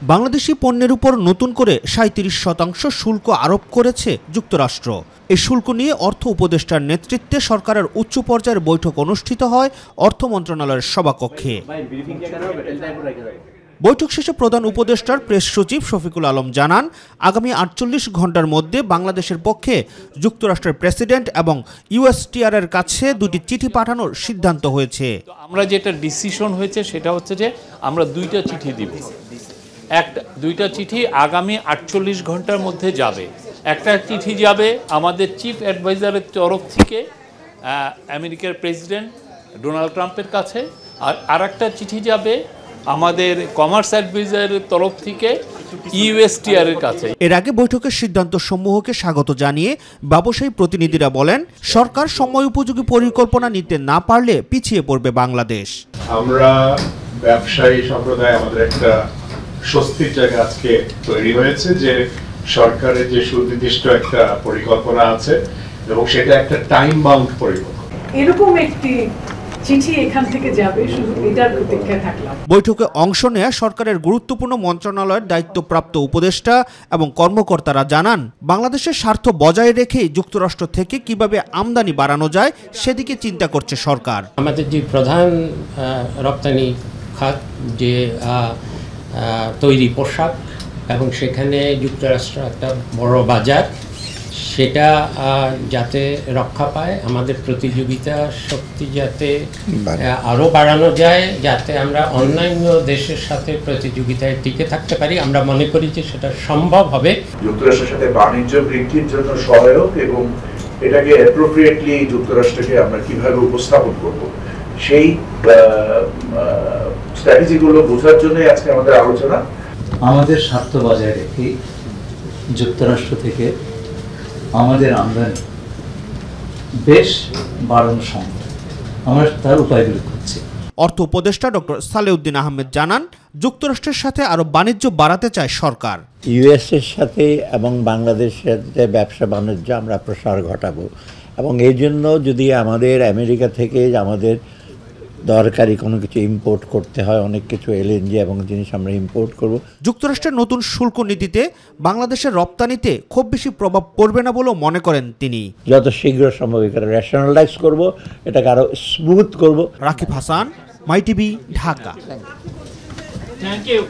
বাংলাদেশি পণ্যের উপর নতুন করে ৩৭% শুল্ক আরোপ করেছে যুক্তরাষ্ট্র। এই শুল্ক নিয়ে অর্থ উপদেষ্টার নেতৃত্বে সরকারের উচ্চ পর্যায়ের বৈঠক অনুষ্ঠিত হয় অর্থ মন্ত্রণালয়ের সভাকক্ষে। বৈঠক শেষে প্রধান উপদেষ্টার প্রেস সচিব শফিকুল আলম জানান, আগামী ৪৮ ঘণ্টার মধ্যে বাংলাদেশের পক্ষে যুক্তরাষ্ট্রের প্রেসিডেন্ট এবং ইউএসটিআর-এর কাছে দুটি চিঠি পাঠানোর সিদ্ধান্ত হয়েছে। আমরা যেটা ডিসিশন হয়েছে সেটা হচ্ছে যে আমরা দুইটা চিঠি দিব। দুইটা চিঠি আগামী ৪৮ ঘন্টার মধ্যে যাবে। একটা চিঠি যাবে আমাদের চিফ অ্যাডভাইজারের তরফ থেকে আমেরিকার প্রেসিডেন্ট ডোনাল্ড ট্রাম্পের কাছে, আর একটা চিঠি যাবে আমাদের কমার্স অ্যাডভাইজারের তরফ থেকে ইউএসটিআর এর কাছে। এর আগে বৈঠকের সিদ্ধান্ত সমূহকে স্বাগত জানিয়ে ব্যবসায়ী প্রতিনিধিরা বলেন, সরকার সময় উপযোগী পরিকল্পনা নিতে না পারলে পিছিয়ে পড়বে বাংলাদেশ। আমরা ব্যবসায়ী সম্প্রদায় আমাদের একটা স্বস্তির জায়গা আজকে তৈরি হয়েছে যে সরকারের যে সুনির্দিষ্ট একটা পরিকল্পনা আছে এবং সেটা একটা টাইম বাউন্ড পরিকল্পনা। এরকম একটি চিঠি এখান থেকে যাবে, শুধু এটার প্রতীক্ষায় থাকলাম। বৈঠকে অংশ নেয়া সরকারের গুরুত্বপূর্ণ মন্ত্রণালয়ের দায়িত্বপ্রাপ্ত উপদেষ্টা এবং কর্মকর্তারা জানান, বাংলাদেশের স্বার্থ বজায় রেখেই যুক্তরাষ্ট্র থেকে কিভাবে আমদানি বাড়ানো যায় সেদিকে চিন্তা করছে সরকার। আমাদের যে প্রধান রপ্তানি খাত যে তৈরি পোশাক এবং সেখানে যুক্তরাষ্ট্র একটা বড় বাজার, সেটা যাতে রক্ষা পায়, আমাদের প্রতিযোগিতা শক্তি যাতে আরও বাড়ানো যায়, যাতে আমরা অন্যান্য দেশের সাথে প্রতিযোগিতায় টিকে থাকতে পারি, আমরা মনে করি যে সেটা সম্ভব হবে। যুক্তরাষ্ট্রের সাথে বাণিজ্য বৃদ্ধির জন্য সহায়ক এবং এটাকে অ্যাপ্রোপ্রিয়েটলি যুক্তরাষ্ট্রকে আমরা কিভাবে উপস্থাপন করব সেই স্ট্র্যাটেজিগুলো বোঝার জন্য আজকে আমাদের আলোচনা। আমাদের স্বার্থ বজায় রেখে যুক্তরাষ্ট্র থেকে আমাদের আমদানি বেশ বাড়ানো সম্ভব, আমরা তার উপায়গুলো খুঁজছি। অর্থ উপদেষ্টা ডক্টর সালেউদ্দিন আহমেদ জানান, যুক্তরাষ্ট্রের সাথে আরো বাণিজ্য বাড়াতে চায় সরকার। ইউএসের সাথে এবং বাংলাদেশের সাথে ব্যবসা বাণিজ্য আমরা প্রসার ঘটাবো এবং এই জন্য যদি আমাদের আমেরিকা থেকে আমাদের দরকারি কোনো কিছু ইম্পোর্ট করতে হয়, অনেক কিছু এলএনজি এবং জিনিস আমরা ইম্পোর্ট করব। যুক্তরাষ্ট্রের নতুন শুল্ক নীতিতে বাংলাদেশের রপ্তানিতে খুব বেশি প্রভাব পড়বে না বলেও মনে করেন তিনি। যত শীঘ্র সম্ভব এটা রেশনালাইজ করব, এটাকে আরো স্মুথ করব। Rakib Hasan, my TV, Dhaka. Thank you.